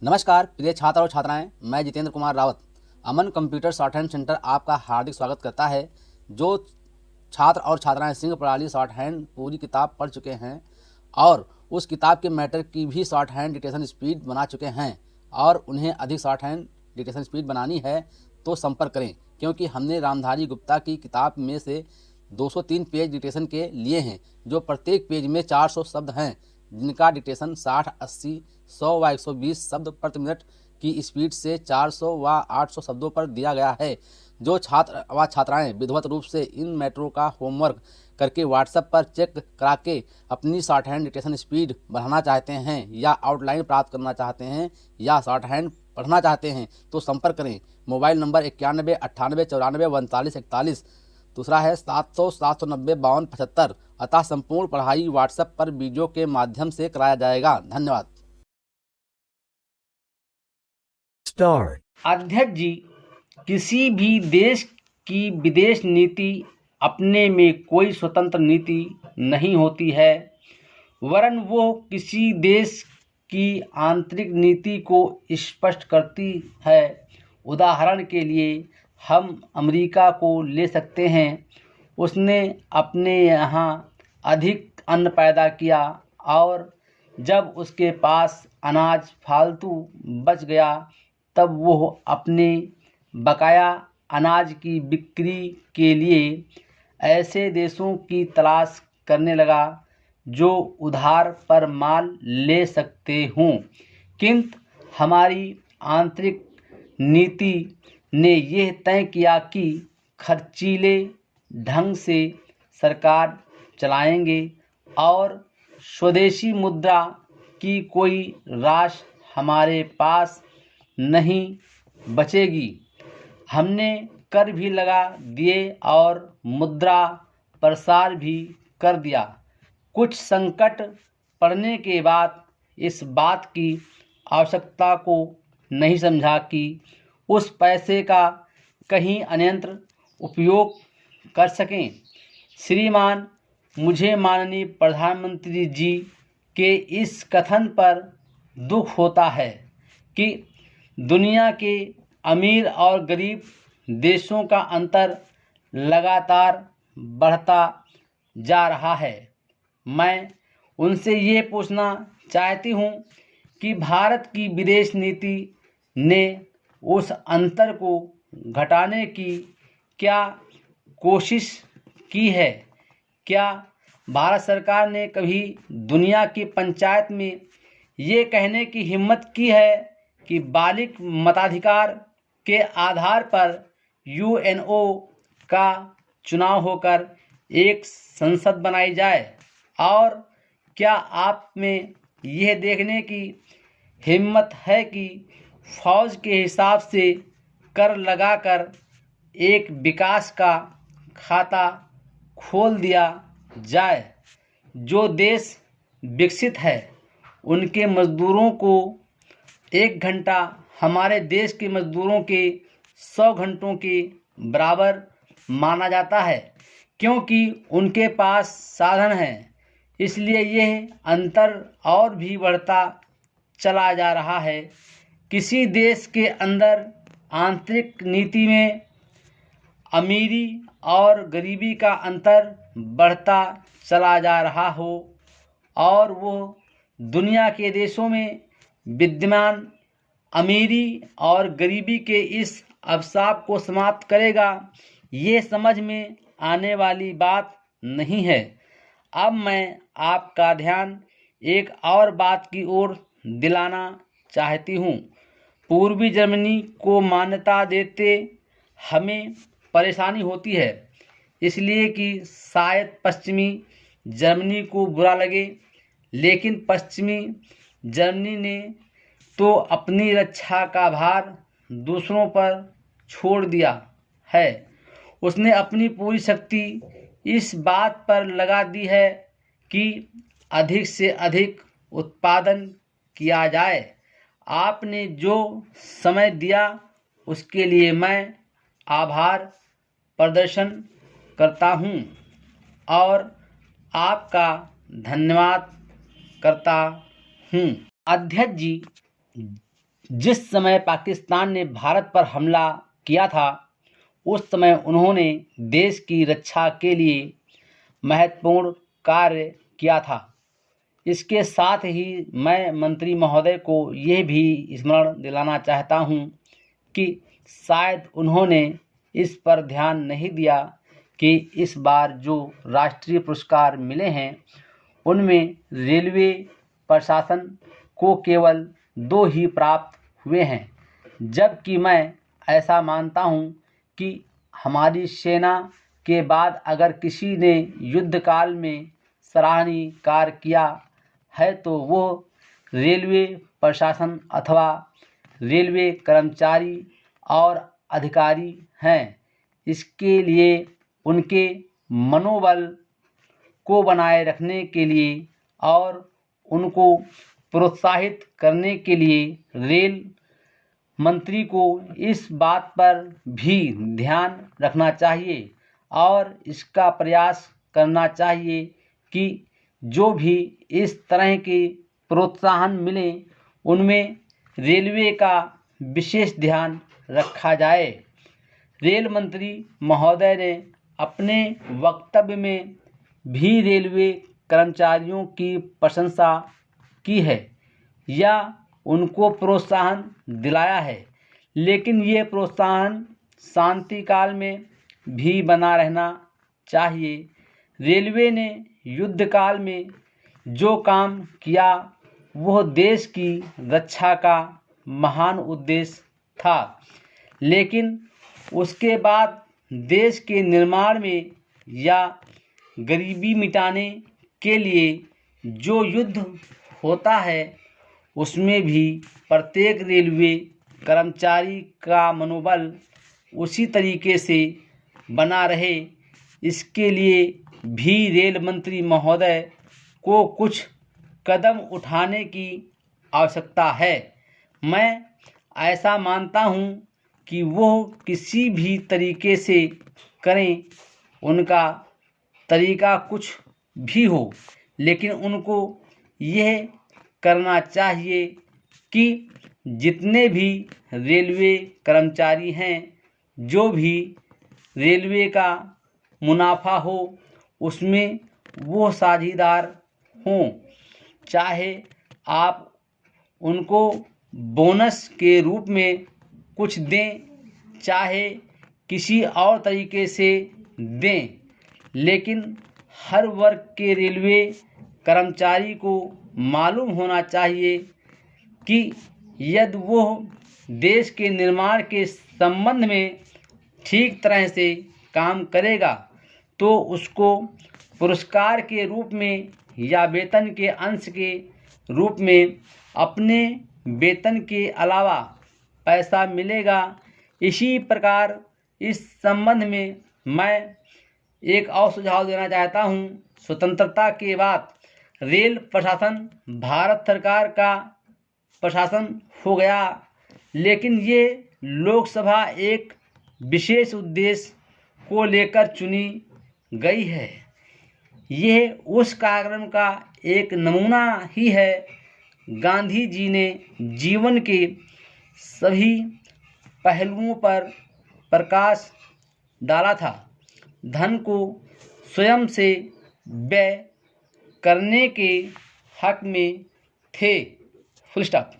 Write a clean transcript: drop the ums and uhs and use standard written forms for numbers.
नमस्कार प्रिय छात्र और छात्राएं, मैं जितेंद्र कुमार रावत अमन कंप्यूटर शॉर्ट हैंड सेंटर आपका हार्दिक स्वागत करता है। जो छात्र और छात्राएं सिंह प्रणाली शॉर्ट हैंड पूरी किताब पढ़ चुके हैं और उस किताब के मैटर की भी शॉर्ट हैंड डिक्टेशन स्पीड बना चुके हैं और उन्हें अधिक शॉर्ट हैंड डिक्टेशन स्पीड बनानी है तो संपर्क करें, क्योंकि हमने रामधारी गुप्ता की किताब में से 203 पेज डिक्टेशन के लिए हैं, जो प्रत्येक पेज में 400 शब्द हैं, जिनका डिक्टेशन 60, 80, 100 व 120 शब्द प्रति मिनट की स्पीड से 400 व 800 शब्दों पर दिया गया है। जो छात्र व छात्राएं विधिवत रूप से इन मैटरों का होमवर्क करके व्हाट्सएप पर चेक करा के अपनी शॉर्ट हैंड डिक्टेशन स्पीड बढ़ाना चाहते हैं या आउटलाइन प्राप्त करना चाहते हैं या शॉर्ट हैंड पढ़ना चाहते हैं तो संपर्क करें। मोबाइल नंबर 91 98 94 39 41, दूसरा है 700 790 52 75। अतः संपूर्ण पढ़ाई व्हाट्सएप पर वीडियो के माध्यम से कराया जाएगा। धन्यवाद। अध्यक्ष जी, किसी भी देश की विदेश नीति अपने में कोई स्वतंत्र नीति नहीं होती है, वरन वो किसी देश की आंतरिक नीति को स्पष्ट करती है। उदाहरण के लिए हम अमेरिका को ले सकते हैं। उसने अपने यहाँ अधिक अन्न पैदा किया और जब उसके पास अनाज फालतू बच गया तब वो अपने बकाया अनाज की बिक्री के लिए ऐसे देशों की तलाश करने लगा जो उधार पर माल ले सकते हों। किंतु हमारी आंतरिक नीति ने यह तय किया कि खर्चीले ढंग से सरकार चलाएंगे और स्वदेशी मुद्रा की कोई राशि हमारे पास नहीं बचेगी। हमने कर भी लगा दिए और मुद्रा प्रसार भी कर दिया। कुछ संकट पड़ने के बाद इस बात की आवश्यकता को नहीं समझा कि उस पैसे का कहीं अन्यत्र उपयोग कर सकें। श्रीमान, मुझे माननीय प्रधानमंत्री जी के इस कथन पर दुख होता है कि दुनिया के अमीर और गरीब देशों का अंतर लगातार बढ़ता जा रहा है। मैं उनसे ये पूछना चाहती हूँ कि भारत की विदेश नीति ने उस अंतर को घटाने की क्या कोशिश की है? क्या भारत सरकार ने कभी दुनिया की पंचायत में ये कहने की हिम्मत की है कि बालिग मताधिकार के आधार पर यूएनओ का चुनाव होकर एक संसद बनाई जाए? और क्या आप में यह देखने की हिम्मत है कि फौज के हिसाब से कर लगाकर एक विकास का खाता खोल दिया जाए? जो देश विकसित है उनके मजदूरों को 1 घंटा हमारे देश के मजदूरों के 100 घंटों के बराबर माना जाता है, क्योंकि उनके पास साधन है। इसलिए यह अंतर और भी बढ़ता चला जा रहा है। किसी देश के अंदर आंतरिक नीति में अमीरी और गरीबी का अंतर बढ़ता चला जा रहा हो और वो दुनिया के देशों में विद्यमान अमीरी और गरीबी के इस अभिशाप को समाप्त करेगा, ये समझ में आने वाली बात नहीं है। अब मैं आपका ध्यान एक और बात की ओर दिलाना चाहती हूँ। पूर्वी जर्मनी को मान्यता देते हमें परेशानी होती है, इसलिए कि शायद पश्चिमी जर्मनी को बुरा लगे, लेकिन पश्चिमी जर्मनी ने तो अपनी रक्षा का भार दूसरों पर छोड़ दिया है। उसने अपनी पूरी शक्ति इस बात पर लगा दी है कि अधिक से अधिक उत्पादन किया जाए। आपने जो समय दिया उसके लिए मैं आभार प्रदर्शन करता हूँ और आपका धन्यवाद करता हूँ। अध्यक्ष जी, जिस समय पाकिस्तान ने भारत पर हमला किया था उस समय उन्होंने देश की रक्षा के लिए महत्वपूर्ण कार्य किया था। इसके साथ ही मैं मंत्री महोदय को यह भी स्मरण दिलाना चाहता हूं कि शायद उन्होंने इस पर ध्यान नहीं दिया कि इस बार जो राष्ट्रीय पुरस्कार मिले हैं उनमें रेलवे प्रशासन को केवल 2 ही प्राप्त हुए हैं, जबकि मैं ऐसा मानता हूं कि हमारी सेना के बाद अगर किसी ने युद्ध काल में सराहनीय कार्य किया है तो वो रेलवे प्रशासन अथवा रेलवे कर्मचारी और अधिकारी हैं। इसके लिए उनके मनोबल को बनाए रखने के लिए और उनको प्रोत्साहित करने के लिए रेल मंत्री को इस बात पर भी ध्यान रखना चाहिए और इसका प्रयास करना चाहिए कि जो भी इस तरह के प्रोत्साहन मिले उनमें रेलवे का विशेष ध्यान रखा जाए। रेल मंत्री महोदय ने अपने वक्तव्य में भी रेलवे कर्मचारियों की प्रशंसा की है या उनको प्रोत्साहन दिलाया है, लेकिन ये प्रोत्साहन शांति काल में भी बना रहना चाहिए। रेलवे ने युद्ध काल में जो काम किया वह देश की रक्षा का महान उद्देश्य था, लेकिन उसके बाद देश के निर्माण में या गरीबी मिटाने के लिए जो युद्ध होता है उसमें भी प्रत्येक रेलवे कर्मचारी का मनोबल उसी तरीके से बना रहे, इसके लिए भी रेल मंत्री महोदय को कुछ कदम उठाने की आवश्यकता है। मैं ऐसा मानता हूं कि वो किसी भी तरीके से करें, उनका तरीका कुछ भी हो, लेकिन उनको यह करना चाहिए कि जितने भी रेलवे कर्मचारी हैं, जो भी रेलवे का मुनाफा हो उसमें वो साझीदार हों। चाहे आप उनको बोनस के रूप में कुछ दें, चाहे किसी और तरीके से दें, लेकिन हर वर्ग के रेलवे कर्मचारी को मालूम होना चाहिए कि यदि वो देश के निर्माण के संबंध में ठीक तरह से काम करेगा तो उसको पुरस्कार के रूप में या वेतन के अंश के रूप में अपने वेतन के अलावा पैसा मिलेगा। इसी प्रकार इस संबंध में मैं एक और सुझाव देना चाहता हूं। स्वतंत्रता के बाद रेल प्रशासन भारत सरकार का प्रशासन हो गया, लेकिन ये लोकसभा एक विशेष उद्देश्य को लेकर चुनी गई है। यह उस कार्यक्रम का एक नमूना ही है। गांधी जी ने जीवन के सभी पहलुओं पर प्रकाश डाला था। धन को स्वयं से व्यय करने के हक में थे। Full stop.